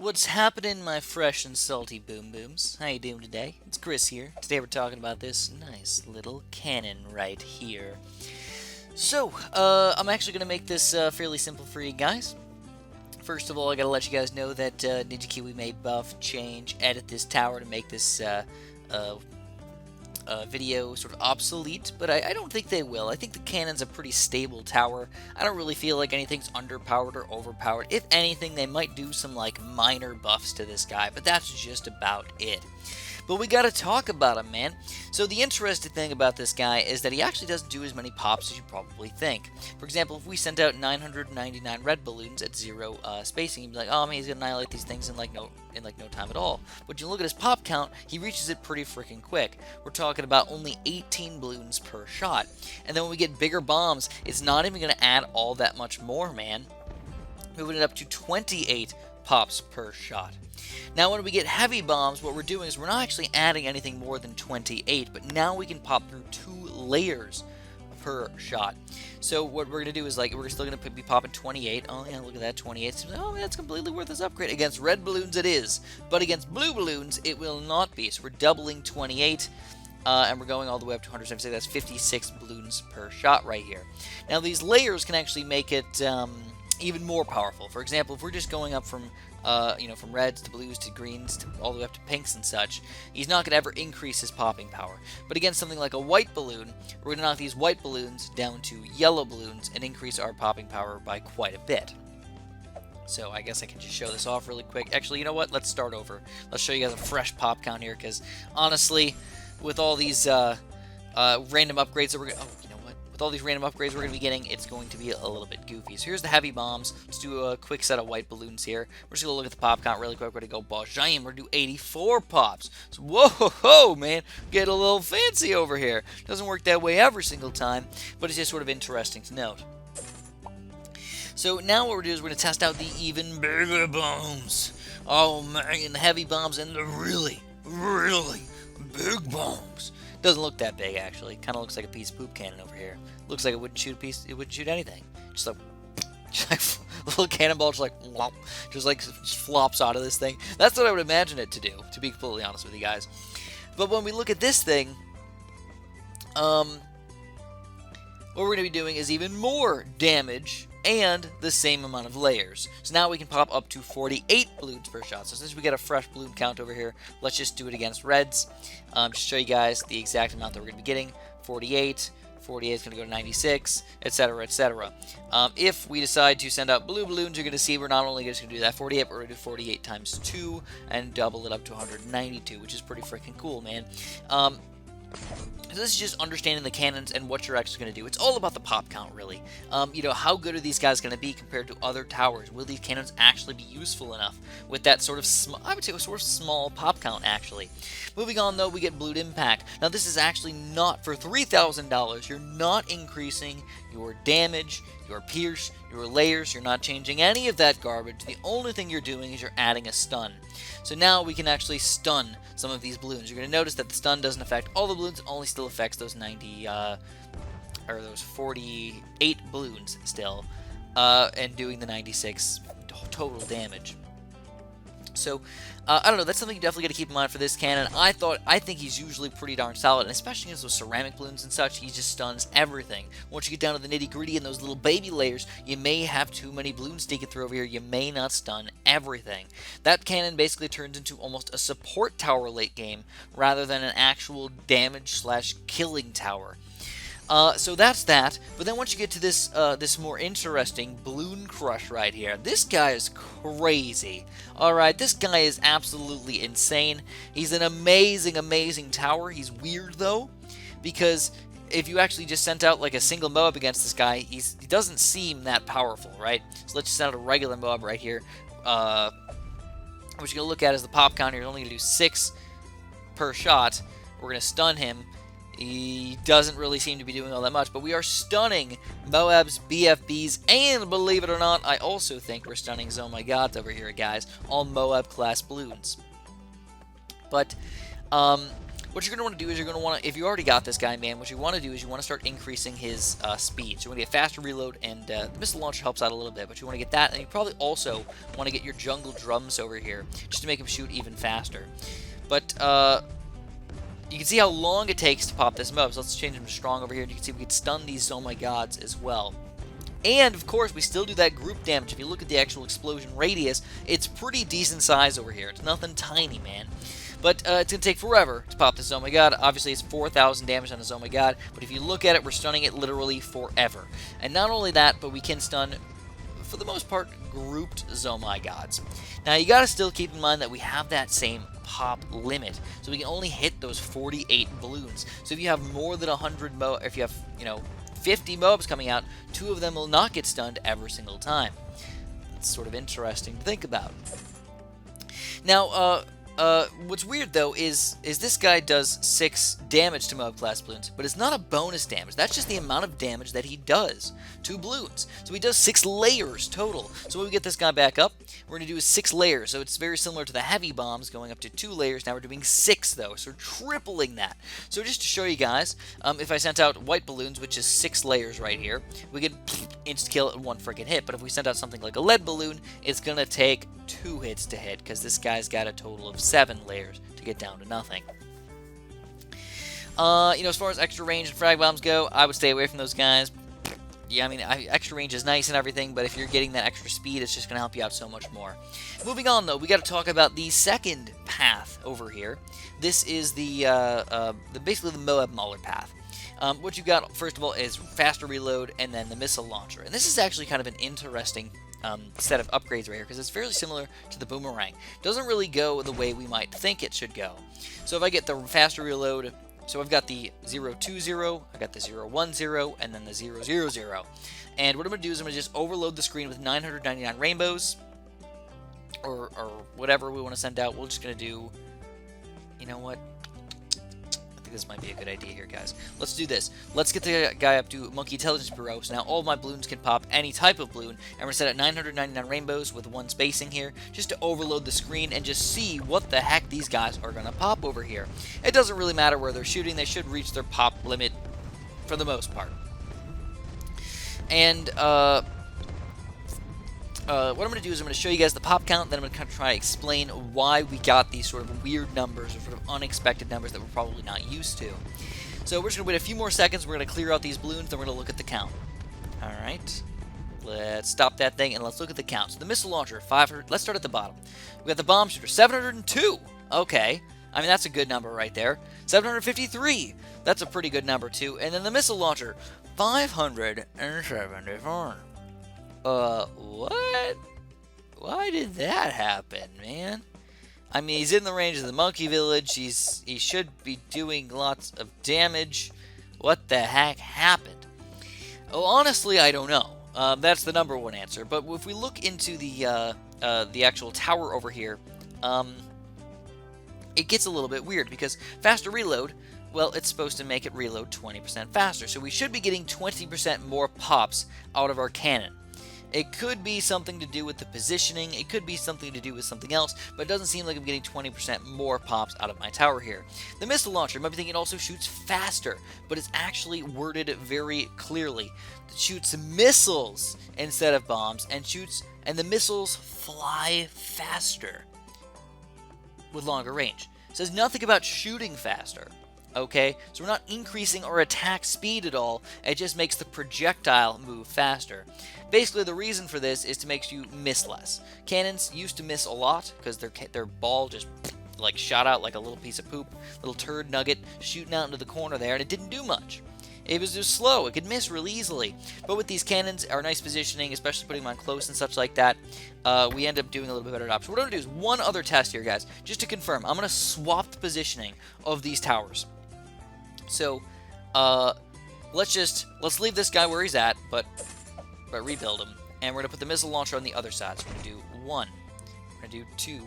What's happening, my fresh and salty boom booms? How you doing today? It's Chris here. Today we're talking about this nice little cannon right here. So, I'm actually going to make this fairly simple for you guys. First of all, I gotta let you guys know that Ninja Kiwi may buff, change, edit this tower to make this video sort of obsolete, but I don't think they will. I think the cannon's a pretty stable tower. I don't really feel like anything's underpowered or overpowered. If anything, they might do some like minor buffs to this guy, but that's just about it. But we gotta talk about him, man. So the interesting thing about this guy is that he actually doesn't do as many pops as you probably think. For example, if we sent out 999 red balloons at 0 spacing, you'd be like, oh man, he's gonna annihilate these things in like no time at all. But you look at his pop count, he reaches it pretty freaking quick. We're talking about only 18 balloons per shot. And then when we get bigger bombs, it's not even gonna add all that much more, man. Moving it up to 28 pops per shot. Now when we get heavy bombs, what we're doing is we're not actually adding anything more than 28, but now we can pop through 2 layers per shot. So what we're going to do is, like, we're still going to be popping 28. Oh yeah, look at that, 28. Oh, that's completely worth this upgrade. Against red balloons it is, but against blue balloons it will not be. So we're doubling 28, and we're going all the way up to 176. That's 56 balloons per shot right here. Now these layers can actually make it even more powerful. For example, if we're just going up from from reds to blues to greens to all the way up to pinks and such, he's not going to ever increase his popping power. But against something like a white balloon, we're going to knock these white balloons down to yellow balloons and increase our popping power by quite a bit. So I guess I can just show this off really quick. Actually, you know what? Let's start over. Let's show you guys a fresh pop count here, because honestly, with all these random upgrades that we're going to... With all these random upgrades we're going to be getting, it's going to be a little bit goofy. So here's the heavy bombs. Let's do a quick set of white balloons here. We're just going to look at the pop count really quick. We're going to go Bajam. We're going to do 84 pops. So, whoa, man. Get a little fancy over here. Doesn't work that way every single time, but it's just sort of interesting to note. So now what we're doing is we're going to test out the even bigger bombs. Oh, man, the heavy bombs and the really, really big bombs. Doesn't look that big, actually. Kind of looks like a piece of poop cannon over here. Looks like it wouldn't shoot it wouldn't shoot anything. Just like a little cannonball, just flops out of this thing. That's what I would imagine it to do, to be completely honest with you guys. But when we look at this thing, what we're going to be doing is even more damage and the same amount of layers. So now we can pop up to 48 balloons per shot. So since we get a fresh balloon count over here, let's just do it against reds. Just show you guys the exact amount that we're going to be getting. 48 is going to go to 96, etc., etc. If we decide to send out blue balloons, you're going to see we're not only just going to do that 48, but we're going to do 48 times 2 and double it up to 192, which is pretty freaking cool, man. So this is just understanding the cannons and what you're actually going to do. It's all about the pop count, really. How good are these guys going to be compared to other towers? Will these cannons actually be useful enough with that sort of, I would say, a sort of small pop count, actually. Moving on, though, we get Bloon Impact. Now, this is actually not for $3,000. You're not increasing your damage, your pierce, your layers. You're not changing any of that garbage. The only thing you're doing is you're adding a stun. So now we can actually stun some of these balloons. You're going to notice that the stun doesn't affect all the balloons, it only still affects those 48 balloons still, and doing the 96 total damage. So, I don't know, that's something you definitely got to keep in mind for this cannon. I think he's usually pretty darn solid, and especially against those ceramic balloons and such, he just stuns everything. Once you get down to the nitty-gritty and those little baby layers, you may have too many balloons sneaking through over here. You may not stun everything. That cannon basically turns into almost a support tower late game, rather than an actual damage/killing tower. So that's that. But then once you get to this this more interesting Bloon Crush right here, this guy is crazy. Alright, this guy is absolutely insane. He's an amazing, amazing tower. He's weird, though, because if you actually just sent out like a single MOAB against this guy, he doesn't seem that powerful, right? So let's just send out a regular MOAB right here. What you're going to look at is the pop count here. You're only going to do 6 per shot. We're going to stun him. He doesn't really seem to be doing all that much, but we are stunning MOABs, BFBs, and believe it or not, I also think we're stunning Oh My Gods over here, guys, all MOAB class balloons. But what you're going to want to do is you're going to want to, if you already got this guy, man, what you want to do is you want to start increasing his speed. So you want to get faster reload, and the missile launcher helps out a little bit, but you want to get that, and you probably also want to get your jungle drums over here, just to make him shoot even faster. But, you can see how long it takes to pop this MOAB, so let's change him to strong over here, and you can see we can stun these Oh My Gods as well. And, of course, we still do that group damage. If you look at the actual explosion radius, it's pretty decent size over here. It's nothing tiny, man. But it's going to take forever to pop this Oh My God. Obviously, it's 4,000 damage on this Oh My God. But if you look at it, we're stunning it literally forever. And not only that, but we can stun, for the most part, grouped Oh My Gods. Now, you got to still keep in mind that we have that same pop limit. So we can only hit those 48 balloons. So if you have more than 100 MOAB, if you have, 50 MOABs coming out, 2 of them will not get stunned every single time. It's sort of interesting to think about. Now, what's weird though is this guy does 6 damage to MOAB class balloons, but it's not a bonus damage. That's just the amount of damage that he does to balloons. So he does 6 layers total. So when we get this guy back up, we're going to do 6 layers. So it's very similar to the heavy bombs going up to 2 layers. Now we're doing 6 though, so we're tripling that. So just to show you guys, if I sent out white balloons, which is 6 layers right here, we could insta kill it in 1 freaking hit. But if we send out something like a lead balloon, it's going to take 2 hits to hit, because this guy's got a total of 7 layers to get down to nothing. As far as extra range and frag bombs go, I would stay away from those guys. Yeah, I mean, extra range is nice and everything, but if you're getting that extra speed, it's just going to help you out so much more. Moving on, though, we got to talk about the second path over here. This is basically the MOAB mauler path. What you got, first of all, is faster reload and then the missile launcher. And this is actually kind of an interesting set of upgrades right here, because it's fairly similar to the boomerang. Doesn't really go the way we might think it should go. So if I get the faster reload, so I've got the 020, I got the 010, and then the 000. And what I'm going to do is I'm going to just overload the screen with 999 rainbows, or whatever we want to send out. We're just going to do, you know what? I think this might be a good idea here, guys. Let's do this. Let's get the guy up to Monkey Intelligence Bureau, so now all of my balloons can pop any type of balloon, and we're going to set at 999 rainbows with 1 spacing here, just to overload the screen and just see what the heck these guys are going to pop over here. It doesn't really matter where they're shooting. They should reach their pop limit for the most part. And, what I'm going to do is I'm going to show you guys the pop count, then I'm going to try to explain why we got these sort of weird numbers, or sort of unexpected numbers that we're probably not used to. So we're just going to wait a few more seconds, we're going to clear out these balloons, then we're going to look at the count. Alright, let's stop that thing and let's look at the count. So the missile launcher, 500, let's start at the bottom. We got the bomb shooter, 702, okay. I mean, that's a good number right there. 753, that's a pretty good number too. And then the missile launcher, 574. What? Why did that happen, man? I mean, he's in the range of the monkey village. He should be doing lots of damage. What the heck happened? Oh, honestly, I don't know. That's the number 1 answer. But if we look into the actual tower over here, it gets a little bit weird, because faster reload, well, it's supposed to make it reload 20% faster. So we should be getting 20% more pops out of our cannon. It could be something to do with the positioning, it could be something to do with something else, but it doesn't seem like I'm getting 20% more pops out of my tower here. The missile launcher, you might be thinking it also shoots faster, but it's actually worded very clearly. It shoots missiles instead of bombs, and the missiles fly faster with longer range. It says nothing about shooting faster. Okay, so we're not increasing our attack speed at all, it just makes the projectile move faster. Basically, the reason for this is to make you miss less. Cannons used to miss a lot, because their ball just like shot out like a little piece of poop, little turd nugget shooting out into the corner there, and it didn't do much. It was just slow, it could miss really easily. But with these cannons, our nice positioning, especially putting them on close and such like that, we end up doing a little bit better job. So what I'm going to do is one other test here, guys, just to confirm. I'm going to swap the positioning of these towers. So, let's leave this guy where he's at, but rebuild him. And we're going to put the missile launcher on the other side. So we're going to do 1, we're going to do 2,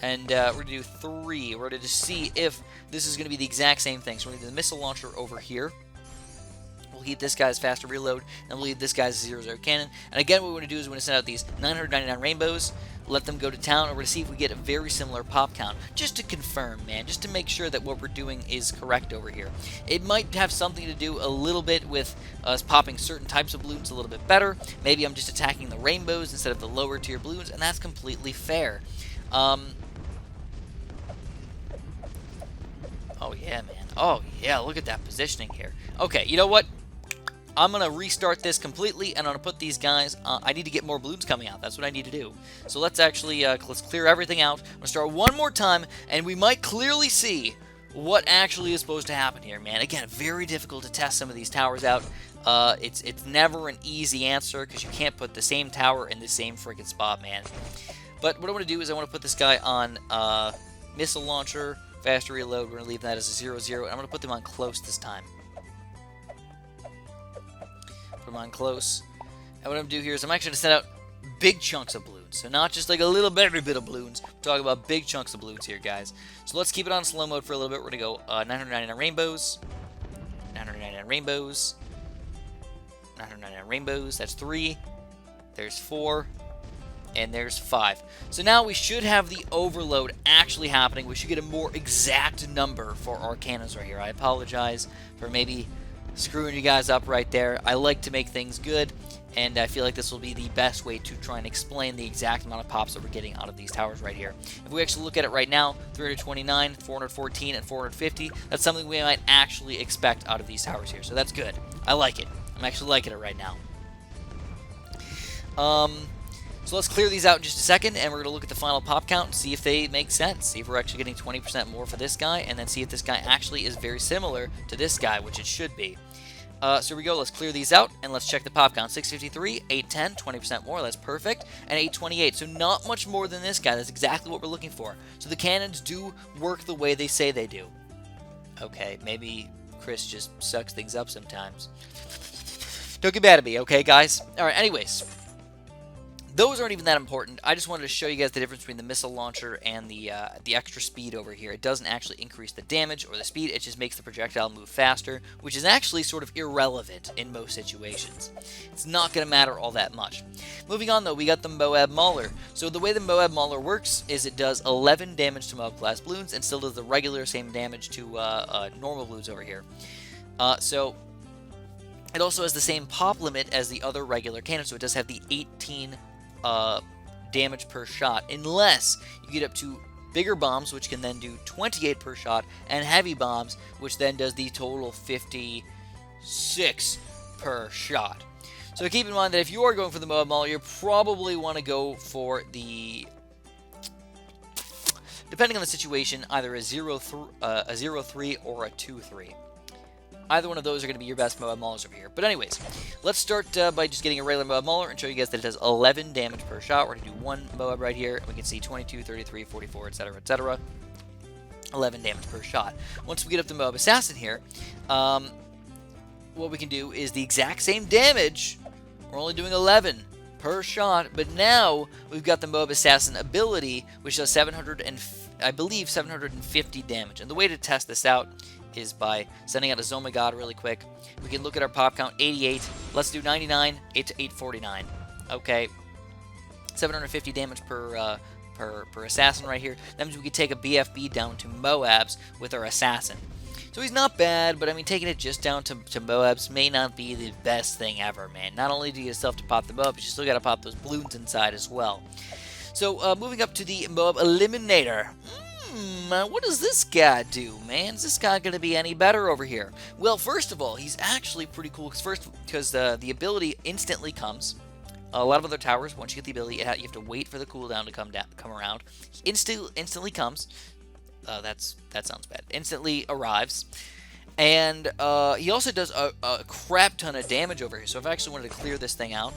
and we're going to do 3. We're going to see if this is going to be the exact same thing. So we're going to do the missile launcher over here. We'll keep this guy's faster reload, and we'll leave this guy's 0-0 cannon. And again, what we're going to do is we're going to send out these 999 rainbows. let them go to town, and we're going to see if we get a very similar pop count, just to confirm, man, just to make sure that what we're doing is correct over here. It might have something to do a little bit with us popping certain types of balloons a little bit better. Maybe I'm just attacking the rainbows instead of the lower tier balloons, and that's completely fair. Oh yeah, man. Oh yeah, look at that positioning here. Okay, you know what? I'm going to restart this completely, and I'm going to put these guys, I need to get more balloons coming out. That's what I need to do. So let's actually, let's clear everything out. I'm going to start one more time, and we might clearly see what actually is supposed to happen here, man. Again, very difficult to test some of these towers out. It's never an easy answer, because you can't put the same tower in the same freaking spot, man. But what I want to do is I want to put this guy on missile launcher, faster reload. We're going to leave that as a 0-0, and I'm going to put them on close this time. Put them on close. And what I'm going to do here is I'm actually going to send out big chunks of balloons. So not just like a little bit, every bit of balloons. We're talking about big chunks of balloons here, guys. So let's keep it on slow mode for a little bit. We're going to go 999 rainbows. 999 rainbows. 999 rainbows. That's 3. There's 4. And there's 5. So now we should have the overload actually happening. We should get a more exact number for our cannons right here. I apologize for maybe screwing you guys up right there. I like to make things good, and I feel like this will be the best way to try and explain the exact amount of pops that we're getting out of these towers right here. If we actually look at it right now, 329, 414, and 450, that's something we might actually expect out of these towers here. So that's good. I like it. I'm actually liking it right now. So let's clear these out in just a second, and we're going to look at the final pop count and see if they make sense. See if we're actually getting 20% more for this guy, and then see if this guy actually is very similar to this guy, which it should be. So here we go. Let's clear these out, and let's check the pop count. 653, 810, 20% more. That's perfect. And 828. So not much more than this guy. That's exactly what we're looking for. So the cannons do work the way they say they do. Okay, maybe Chris just sucks things up sometimes. Don't get mad at me, okay, guys? All right, anyways. Those aren't even that important. I just wanted to show you guys the difference between the missile launcher and the extra speed over here. It doesn't actually increase the damage or the speed. It just makes the projectile move faster, which is actually sort of irrelevant in most situations. It's not going to matter all that much. Moving on, though, we got the MOAB mauler. So the way the MOAB mauler works is it does 11 damage to MOAB class balloons and still does the regular same damage to normal balloons over here. So it also has the same pop limit as the other regular cannon, so it does have the 18 damage per shot, unless you get up to bigger bombs, which can then do 28 per shot, and heavy bombs, which then does the total 56 per shot. So keep in mind that if you are going for the MOAB mauler, you probably want to go for the, depending on the situation, either a 0-3 or a 2-3. Either one of those are going to be your best MOAB maulers over here. But anyways, let's start by just getting a regular MOAB mauler and show you guys that it does 11 damage per shot. We're going to do one MOAB right here, and we can see 22, 33, 44, etc., etc. 11 damage per shot. Once we get up the MOAB assassin here, what we can do is the exact same damage. We're only doing 11 per shot, but now we've got the MOAB assassin ability, which does 750 damage. And the way to test this out is by sending out a Zoma God really quick. We can look at our pop count, 88. Let's do 99, 8 to 849. Okay, 750 damage per assassin right here. That means we could take a BFB down to MOABs with our assassin. So he's not bad, but I mean, taking it just down to MOABs may not be the best thing ever, man. Not only do you still have to pop them up, but you still got to pop those balloons inside as well. So moving up to the MOAB eliminator. What does this guy do, man? Is this guy going to be any better over here? Well, first of all, he's actually pretty cool because the ability instantly comes. A lot of other towers, once you get the ability, you have to wait for the cooldown to come around. Instantly comes. That sounds bad. Instantly arrives. And he also does a crap ton of damage over here. So if I actually wanted to clear this thing out,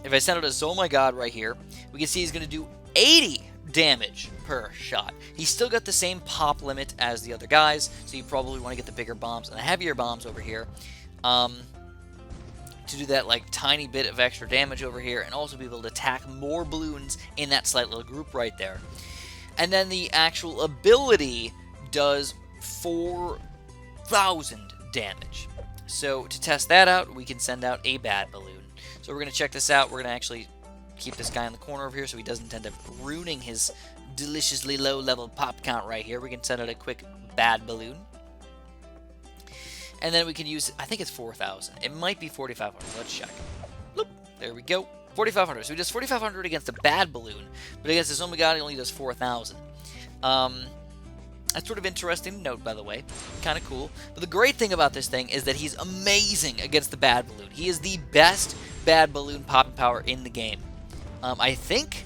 if I send out a Zoma God right here, we can see he's going to do 80 damage per shot. He's still got the same pop limit as the other guys, so you probably want to get the bigger bombs and the heavier bombs over here to do that like tiny bit of extra damage over here, and also be able to attack more balloons in that slight little group right there. And then the actual ability does 4,000 damage. So to test that out, we can send out a bad balloon. So we're going to check this out. We're going to actually keep this guy in the corner over here so he doesn't end up ruining his deliciously low-level pop count right here. We can send out a quick bad balloon. And then we can use, I think it's 4,000. It might be 4,500. Let's check. Bloop. There we go. 4,500. So he does 4,500 against a bad balloon, but against his Omega he only does 4,000. That's sort of interesting to note, by the way. Kind of cool. But the great thing about this thing is that he's amazing against the bad balloon. He is the best bad balloon popping power in the game. I think,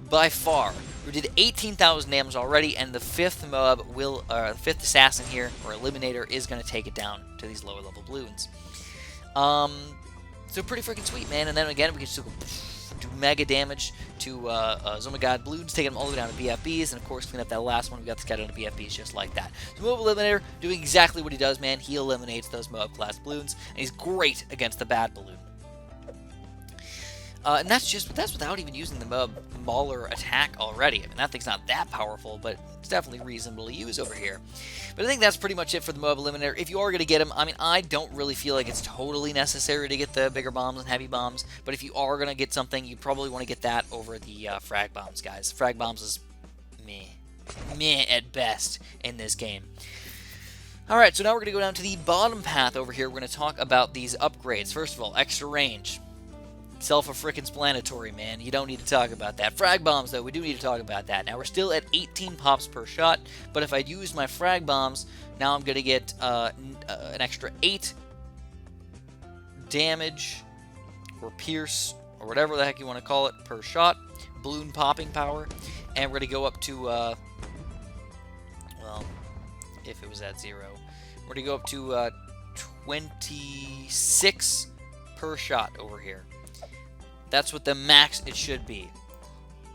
by far. We did 18,000 damage already, and the fifth MOAB will, the fifth assassin here, or eliminator, is going to take it down to these lower level Bloons. So pretty freaking sweet, man. And then again, we can still do mega damage to Zomagod Bloons, taking them all the way down to BFBs, and of course clean up that last one. We got this guy down to BFBs just like that. So MOAB eliminator doing exactly what he does, man. He eliminates those MOAB class Bloons, and he's great against the bad balloon. And that's without even using the MOAB mauler attack already. I mean, that thing's not that powerful, but it's definitely reasonable to use over here. But I think that's pretty much it for the MOAB eliminator. If you are going to get him, I mean, I don't really feel like it's totally necessary to get the bigger bombs and heavy bombs, but if you are going to get something, you probably want to get that over the frag bombs, guys. Frag bombs is meh at best in this game. Alright, so now we're going to go down to the bottom path over here. We're going to talk about these upgrades. First of all, extra range. Self-a-frickin-splanatory, man. You don't need to talk about that. Frag bombs, though, we do need to talk about that. Now, we're still at 18 pops per shot, but if I use my frag bombs, now I'm going to get an extra 8 damage, or pierce, or whatever the heck you want to call it, per shot. Bloon popping power. And we're going to go up to, well, if it was at 0, we're going to go up to 26 per shot over here. That's what the max it should be.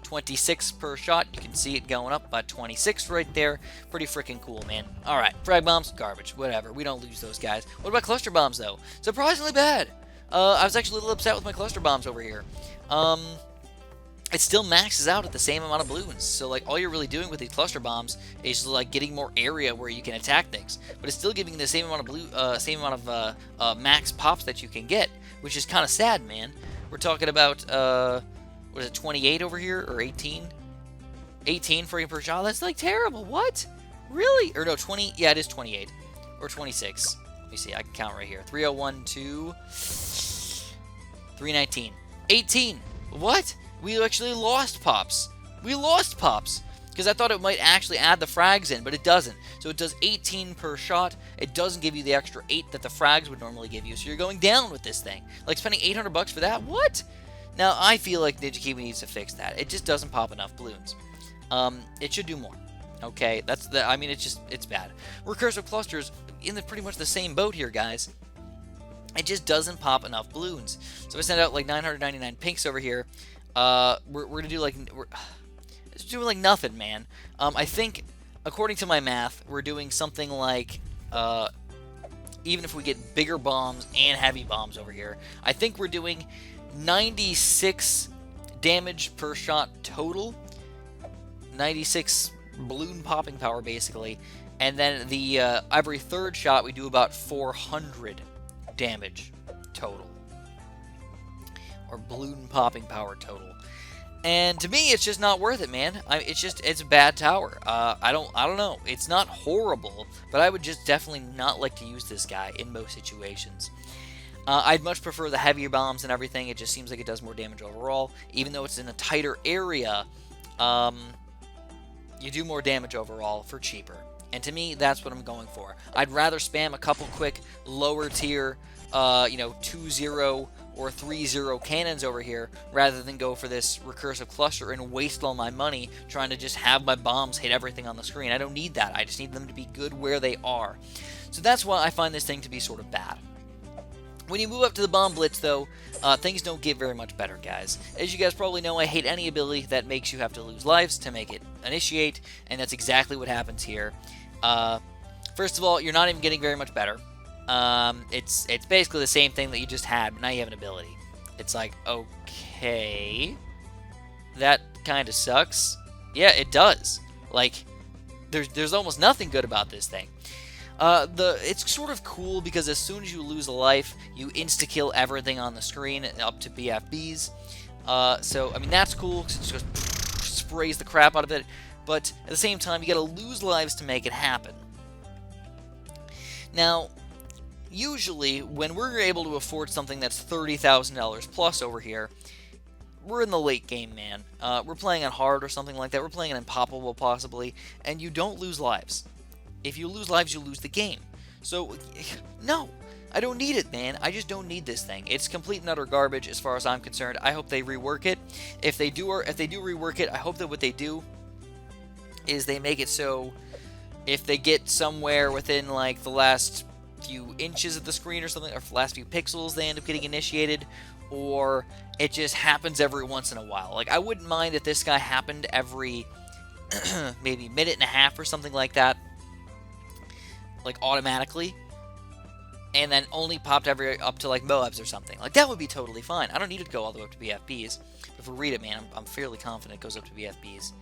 26 per shot. You can see it going up by 26 right there. Pretty freaking cool, man. Alright, frag bombs, garbage. Whatever. We don't lose those guys. What about cluster bombs, though? Surprisingly bad. I was actually a little upset with my cluster bombs over here. It still maxes out at the same amount of Bloons. So, like, all you're really doing with these cluster bombs is, like, getting more area where you can attack things. But it's still giving you the same amount of max pops that you can get, which is kind of sad, man. We're talking about, what is it, 28 over here, or 18? 18 frame per shot? That's, like, terrible. What? Really? Or, no, 20, yeah, it is 28. Or 26. Let me see, I can count right here. 301 to 319. 18! What? We actually lost pops. We lost pops. Because I thought it might actually add the frags in, but it doesn't. So it does 18 per shot. It doesn't give you the extra 8 that the frags would normally give you. So you're going down with this thing. Like spending 800 bucks for that? What? Now, I feel like Ninja Kiwi needs to fix that. It just doesn't pop enough Bloons. It should do more. Okay, I mean, it's bad. Recursive clusters in pretty much the same boat here, guys. It just doesn't pop enough Bloons. So if I send out like 999 pinks over here, we're gonna do like it's doing like nothing, man. I think, according to my math, we're doing something like, even if we get bigger bombs and heavy bombs over here, I think we're doing 96 damage per shot total. 96 Bloon popping power, basically. And then the every third shot, we do about 400 damage total. Or Bloon popping power total. And to me, it's just not worth it, man. It's a bad tower. I don't know. It's not horrible, but I would just definitely not like to use this guy in most situations. I'd much prefer the heavier bombs and everything. It just seems like it does more damage overall. Even though it's in a tighter area, you do more damage overall for cheaper. And to me, that's what I'm going for. I'd rather spam a couple quick lower tier, 2-0 or 3-0 cannons over here, rather than go for this recursive cluster and waste all my money trying to just have my bombs hit everything on the screen. I don't need that. I just need them to be good where they are. So that's why I find this thing to be sort of bad. When you move up to the bomb blitz, though, things don't get very much better, guys. As you guys probably know, I hate any ability that makes you have to lose lives to make it initiate, and that's exactly what happens here. First of all, you're not even getting very much better. It's basically the same thing that you just had, but now you have an ability. It's like, okay, that kind of sucks. Yeah, it does. Like, there's almost nothing good about this thing. It's sort of cool because as soon as you lose a life, you insta-kill everything on the screen up to BFBs. So, I mean, that's cool because it just sprays the crap out of it. But at the same time, you gotta lose lives to make it happen. Now, usually, when we're able to afford something that's $30,000 plus over here, we're in the late game, man. We're playing on hard or something like that. We're playing on impoppable, possibly, and you don't lose lives. If you lose lives, you lose the game. So, no, I don't need it, man. I just don't need this thing. It's complete and utter garbage as far as I'm concerned. I hope they rework it. If they do rework it, I hope that what they do is they make it so if they get somewhere within like the last few inches of the screen or something, or the last few pixels, they end up getting initiated, or it just happens every once in a while. Like, I wouldn't mind if this guy happened every maybe minute and a half or something like that, like automatically, and then only popped up to like MOABs or something. Like, that would be totally fine. I don't need it to go all the way up to BFBs. But if we read it, man, I'm fairly confident it goes up to BFBs.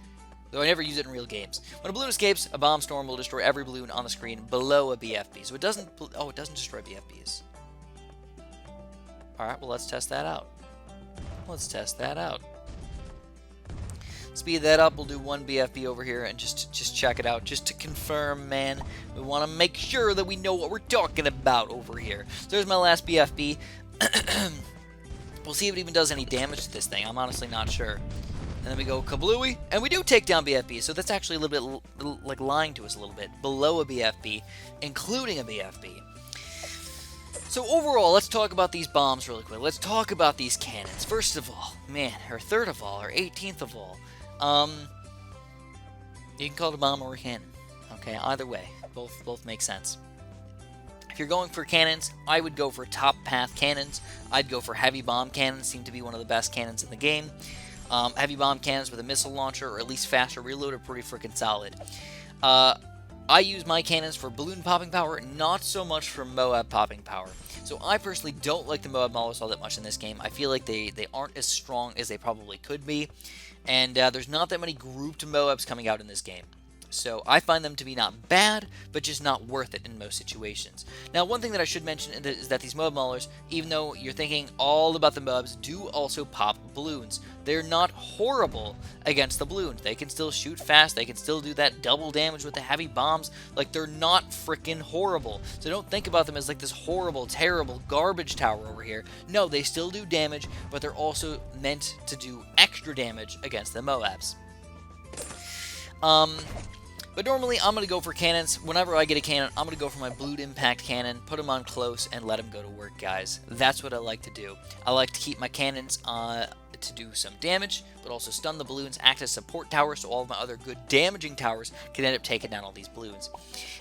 Though I never use it in real games. When a balloon escapes, a bomb storm will destroy every balloon on the screen below a BFB. So it doesn't... Oh, it doesn't destroy BFBs. Alright, well, let's test that out. Let's test that out. Speed that up. We'll do one BFB over here and just check it out. Just to confirm, man. We want to make sure that we know what we're talking about over here. So there's my last BFB. We'll see if it even does any damage to this thing. I'm honestly not sure. And then we go kablooey, and we do take down BFB, so that's actually a little bit, like, lying to us a little bit. Below a BFB, including a BFB. So overall, let's talk about these bombs really quick. Let's talk about these cannons. First of all, man, or third of all, or 18th of all. You can call it a bomb or a cannon. Okay, either way. Both make sense. If you're going for cannons, I would go for top path cannons. I'd go for heavy bomb cannons, seem to be one of the best cannons in the game. Heavy bomb cannons with a missile launcher, or at least faster reload, are pretty freaking solid. I use my cannons for balloon popping power, not so much for MOAB popping power. So I personally don't like the MOAB maulers all that much in this game. I feel like they aren't as strong as they probably could be. And there's not that many grouped MOABs coming out in this game. So I find them to be not bad, but just not worth it in most situations. Now, one thing that I should mention is that these MOAB maulers, even though you're thinking all about the MOABs, do also pop balloons. They're not horrible against the balloons. They can still shoot fast. They can still do that double damage with the heavy bombs. Like, they're not freaking horrible. So don't think about them as like this horrible, terrible garbage tower over here. No, they still do damage, but they're also meant to do extra damage against the MOABs. But normally, I'm going to go for cannons. Whenever I get a cannon, I'm going to go for my Bloon Impact Cannon, put them on close, and let them go to work, guys. That's what I like to do. I like to keep my cannons to do some damage, but also stun the balloons, act as support towers, so all of my other good damaging towers can end up taking down all these balloons.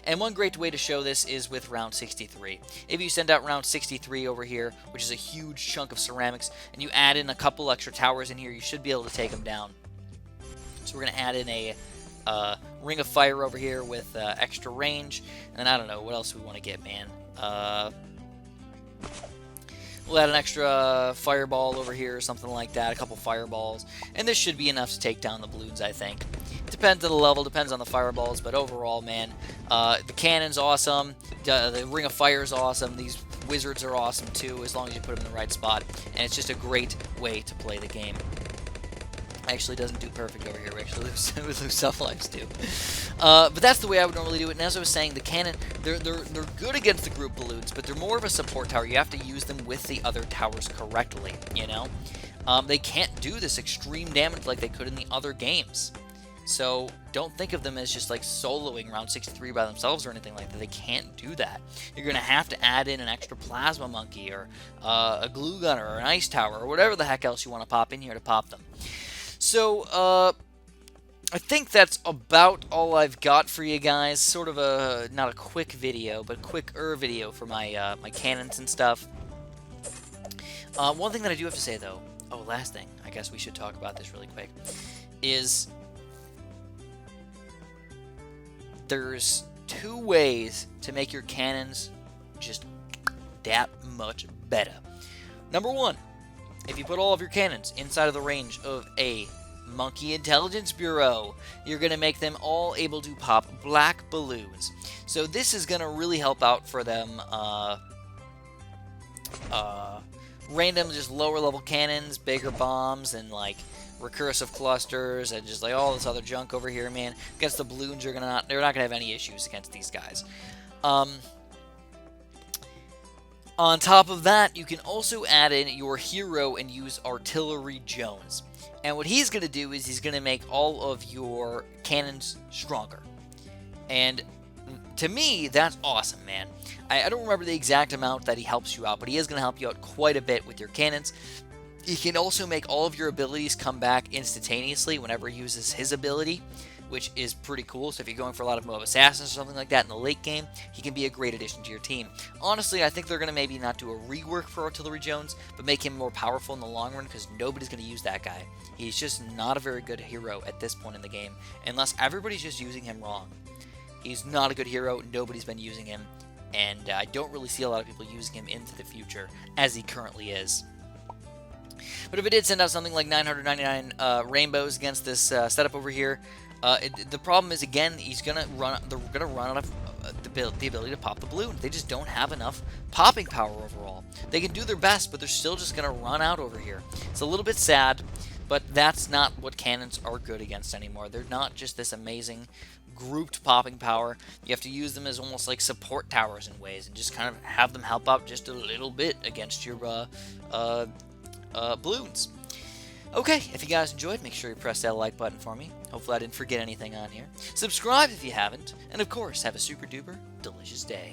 And one great way to show this is with round 63. If you send out round 63 over here, which is a huge chunk of ceramics, and you add in a couple extra towers in here, you should be able to take them down. So we're going to add in a Ring of Fire over here with extra range, and I don't know what else we want to get, man. We'll add an extra fireball over here or something like that, a couple fireballs, and this should be enough to take down the balloons, I think. Depends on the level, depends on the fireballs, but overall, man, the cannon's awesome, the Ring of Fire is awesome, these wizards are awesome too, as long as you put them in the right spot, and it's just a great way to play the game. Actually doesn't do perfect over here. We actually lose some lives too. But that's the way I would normally do it. And as I was saying, the cannon, they're good against the group balloons, but they're more of a support tower. You have to use them with the other towers correctly, you know? They can't do this extreme damage like they could in the other games. So don't think of them as just like soloing round 63 by themselves or anything like that. They can't do that. You're going to have to add in an extra plasma monkey or a glue gunner or an ice tower or whatever the heck else you want to pop in here to pop them. So, I think that's about all I've got for you guys. Sort of a, not a quick video, but quicker video for my, my cannons and stuff. One thing that I do have to say, though, last thing, I guess we should talk about this really quick, is there's two ways to make your cannons just that much better. Number one, if you put all of your cannons inside of the range of a Monkey Intelligence Bureau. You're going to make them all able to pop black balloons. So this is going to really help out for them random, just lower level cannons, bigger bombs, and like recursive clusters, and just like all this other junk over here, man. Against the balloons, they're not gonna have any issues against these guys. On top of that, you can also add in your hero and use Artillery Jones. And what he's going to do is he's going to make all of your cannons stronger. And to me, that's awesome, man. I don't remember the exact amount that he helps you out, but he is going to help you out quite a bit with your cannons. He can also make all of your abilities come back instantaneously whenever he uses his ability, which is pretty cool. So if you're going for a lot of MOAB assassins or something like that in the late game, he can be a great addition to your team. Honestly, I think they're going to maybe not do a rework for Artillery Jones, but make him more powerful in the long run, because nobody's going to use that guy. He's just not a very good hero at this point in the game, unless everybody's just using him wrong. He's not a good hero, nobody's been using him, and I don't really see a lot of people using him into the future, as he currently is. But if it did send out something like 999 rainbows against this setup over here, the problem is, again, they're gonna run out of the ability to pop the balloon. They just don't have enough popping power overall. They can do their best, but they're still just gonna run out over here. It's a little bit sad, but that's not what cannons are good against anymore. They're not just this amazing grouped popping power. You have to use them as almost like support towers in ways, and just kind of have them help out just a little bit against your balloons. Okay, if you guys enjoyed, make sure you press that like button for me. Hopefully I didn't forget anything on here. Subscribe if you haven't, and of course, have a super duper delicious day.